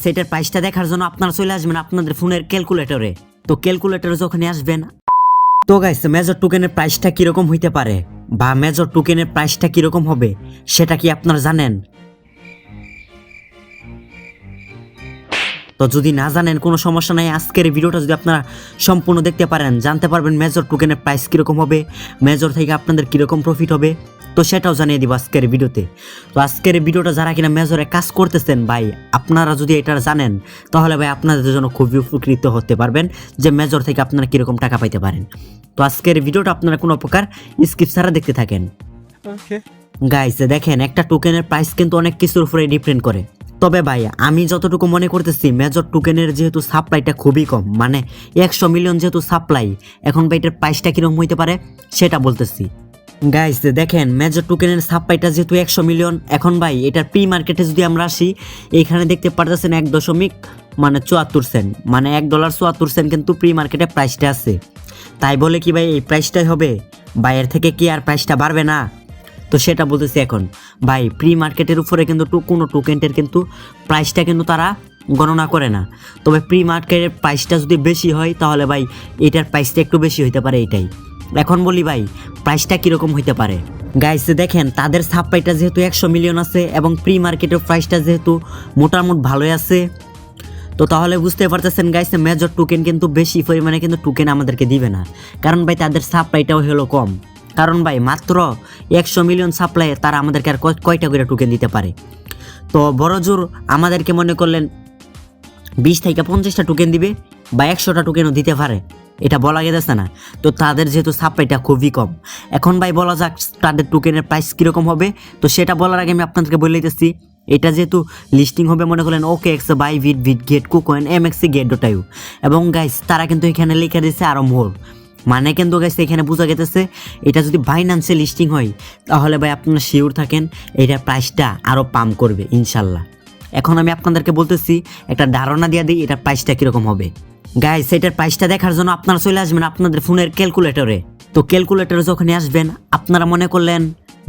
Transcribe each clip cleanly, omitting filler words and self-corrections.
সেটার প্রাইসটা দেখার জন্য আপনারা চলে আসবেন আপনাদের ফোনের ক্যালকুলেটরে। তো ক্যালকুলেটরে যখন আসবেন, তো গাইস মেজর টোকেনের প্রাইসটা কিরকম হইতে পারে বা মেজর টোকেনের প্রাইসটা কিরকম হবে সেটা কি আপনারা জানেন? তো যদি না জানেন কোনো সমস্যা নাই, আজকের এই ভিডিওটা যদি আপনারা সম্পূর্ণ দেখতে পারেন জানতে পারবেন মেজর টোকেনের প্রাইস কীরকম হবে, মেজর থেকে আপনাদের কীরকম প্রফিট হবে, তো সেটাও জানিয়ে দিব আজকের ভিডিওতে। তো আজকের ভিডিওটা যারা কিনা মেজরে কাজ করতেছেন ভাই, আপনারা যদি এটা জানেন তাহলে ভাই আপনাদের জন্য খুবই উপকৃত হতে পারবেন যে মেজর থেকে আপনারা কীরকম টাকা পাইতে পারেন। তো আজকের ভিডিওটা আপনারা কোনো প্রকার স্কিপ ছাড়া দেখতে থাকেন। গাইস দেখেন, একটা টোকেনের প্রাইস কিন্তু অনেক কিছুর উপরে ডিপেন্ড করে। তবে ভাই আমি যতটুকু মনে করতেছি মেজর টোকেনের যেহেতু সাপ্লাইটা খুবই কম, মানে 100 মিলিয়ন যেহেতু সাপ্লাই, এখন ভাই এটার প্রাইসটা কীরকম হইতে পারে সেটা বলতেছি। গাইস দেখেন, মেজর টোকেনের সাপ্লাইটা যেহেতু 100 মিলিয়ন, এখন ভাই এটার প্রি মার্কেটে যদি আমরা আসি, এখানে দেখতে পারতেছেন 1.74 সেন্ট, মানে $1.74 কিন্তু প্রি মার্কেটে প্রাইসটা আছে। তাই বলে কি ভাই এই প্রাইসটাই হবে বা এর থেকে কি আর প্রাইসটা বাড়বে না? তো সেটা বলতেছি। এখন ভাই প্রি মার্কেটের উপরে কিন্তু কোনো টোকেনটের কিন্তু প্রাইসটা কিন্তু তারা গণনা করে না। তবে প্রি মার্কেটের প্রাইসটা যদি বেশি হয় তাহলে ভাই এটার প্রাইসটা একটু বেশি হইতে পারে এটাই। এখন বলি ভাই প্রাইসটা কীরকম হইতে পারে। গাইস দেখেন, তাদের সাপ্লাইটা যেহেতু 100 মিলিয়ন আছে এবং প্রি মার্কেটের প্রাইসটা যেহেতু মোটামুটি ভালোই আছে, তো তাহলে বুঝতে পারতেছেন গাইস মেজর টোকেন কিন্তু বেশি পরিমাণে কিন্তু টোকেন আমাদেরকে দিবে না, কারণ ভাই তাদের সাপ্লাইটাও হলো কম। কারণ ভাই মাত্র 100 মিলিয়ন সাপ্লাই, তারা আমাদেরকে আর কয়টা করে টোকেন দিতে পারে? তো বড় জোর আমাদেরকে মনে করলেন 20 থেকে 50টা টোকেন দিবে বা 100টা টোকেনও দিতে পারে, এটা বলা গেছে না। তো তাদের যেহেতু সাপ্লাইটা খুবই কম, এখন ভাই বলা যাক তাদের টোকেনের প্রাইস কীরকম হবে। তো সেটা বলার আগে আমি আপনাদেরকে বলে দিতেছি, এটা যেহেতু লিস্টিং হবে মনে করলেন OKX, Bybit, Bitget, KuCoin, MXC, Get.io, এবং গাইস তারা কিন্তু এখানে লিখে দিচ্ছে আরও মোর, মানে কিন্তু গাইস এখানে বোঝা গেছে এটা যদি বাইন্যান্সে লিস্টিং হয় তাহলে ভাই আপনারা শিওর থাকেন এটার প্রাইসটা আরও পাম্প করবে ইনশাল্লাহ। এখন আমি আপনাদেরকে বলতেছি, একটা ধারণা দিয়ে দিই এটার প্রাইসটা কীরকম হবে। গাইস এটার প্রাইসটা দেখার জন্য আপনারা চলে আসবেন আপনাদের ফোনের ক্যালকুলেটরে। তো ক্যালকুলেটরে যখন আসবেন, আপনারা মনে করলেন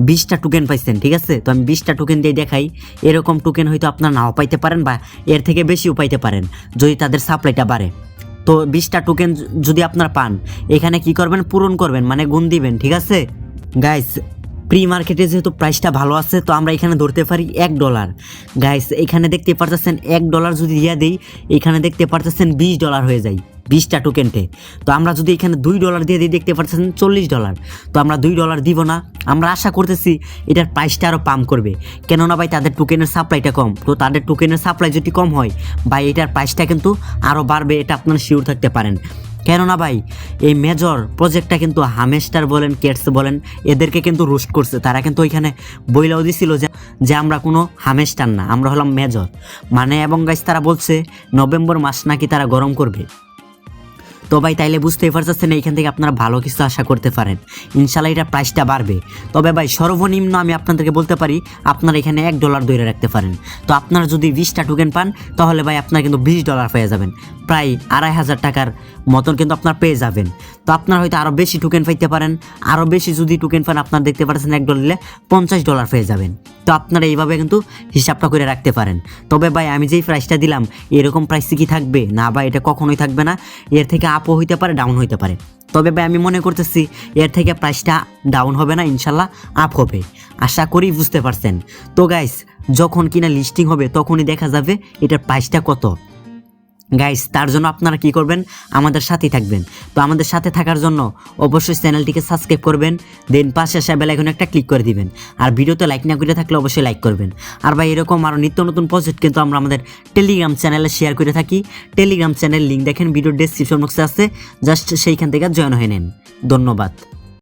20টা টোকেন পাইছেন, ঠিক আছে? তো আমি 20টা টোকেন দিয়ে দেখাই। এরকম টোকেন হয়তো আপনারা নাও পাইতে পারেন বা এর থেকে বেশিও পাইতে পারেন যদি তাদের সাপ্লাইটা বাড়ে। তো 20টা টোকেন যদি আপনারা পান, এখানে কি করবেন, পূরণ করবেন, মানে গুণ দিবেন, ঠিক আছে? গাইস প্রি মার্কেটে যেহেতু প্রাইসটা ভালো আছে, তো আমরা এখানে ধরতে পারি $1। গাইস এখানে দেখতে পারতেছেন $1 যদি দিয়ে দিই, এখানে দেখতে পারতেছেন $20 হয়ে যায় 20টা টোকেনটে। তো আমরা যদি এখানে $2 দিয়ে দিই, দেখতে পারতেছেন $40। তো আমরা $2 দিব না, আমরা আশা করতেছি এটার প্রাইসটা আরও পাম্প করবে, কেননা ভাই তাদের টোকেনের সাপ্লাইটা কম। তো তাদের টোকেনের সাপ্লাই যদি কম হয় ভাই এটার প্রাইসটা কিন্তু আরও বাড়বে, এটা আপনারা শিওর থাকতে পারেন। কেননা ভাই এই মেজর প্রজেক্টটা কিন্তু হামেস্টার বলেন, কেটস বলেন, এদেরকে কিন্তু রোস্ট করছে। তারা কিন্তু ওইখানে বইলাও দিছিল যে আমরা কোনো হামেস্টার না, আমরা হলাম মেজর, মানে। এবং গাইস তারা বলছে নভেম্বর মাস নাকি তারা গরম করবে। তো ভাই তাইলে বুঝতেই পারছেন এইখান থেকে আপনারা ভালো কিছু আশা করতে পারেন, ইনশাল্লাহ এটা প্রাইসটা বাড়বে। তবে ভাই সর্বনিম্ন আমি আপনাদেরকে বলতে পারি আপনারা এখানে $1 ধরে রাখতে পারেন। তো আপনারা যদি 20টা টোকেন পান তাহলে ভাই আপনারা কিন্তু $20 পেয়ে যাবেন, প্রায় 2500 টাকার মতন কিন্তু আপনার পেয়ে যাবেন। তো আপনারা হয়তো আরও বেশি টোকেন পাইতে পারেন, আরও বেশি যদি টোকেন পান আপনারা দেখতে পাচ্ছেন $1 দিলে $50 পেয়ে যাবেন। তো আপনারা এইভাবে কিন্তু হিসাবটা করে রাখতে পারেন। তবে ভাই আমি যেই প্রাইসটা দিলাম এরকম প্রাইসে কি থাকবে না ভাই, এটা কখনোই থাকবে না, এর থেকে আপও হইতে পারে, ডাউন হইতে পারে। তবে ভাই আমি মনে করতেছি এর থেকে প্রাইসটা ডাউন হবে না, ইনশাল্লাহ আপ হবে, আশা করি বুঝতে পারছেন। তো গাইস যখন কিনা লিস্টিং হবে তখনই দেখা যাবে এটার প্রাইসটা কত। গাইস তার জন্য আপনারা কি করবেন, আমাদের সাথেই থাকবেন। তো আমাদের সাথে থাকার জন্য অবশ্যই চ্যানেলটিকে সাবস্ক্রাইব করবেন, দেন পাশে আসা বেল আইকনে একটা ক্লিক করে দিবেন। আর ভিডিওতে লাইক না করে থাকলে অবশ্যই লাইক করবেন। আর ভাই এরকম আরও নিত্য নতুন প্রজেক্ট কিন্তু আমরা আমাদের টেলিগ্রাম চ্যানেলে শেয়ার করে থাকি। টেলিগ্রাম চ্যানেল লিঙ্ক দেখেন ভিডিও ডেসক্রিপশন বক্সে আছে, জাস্ট সেইখান থেকে জয়েন হয়ে নেন। ধন্যবাদ।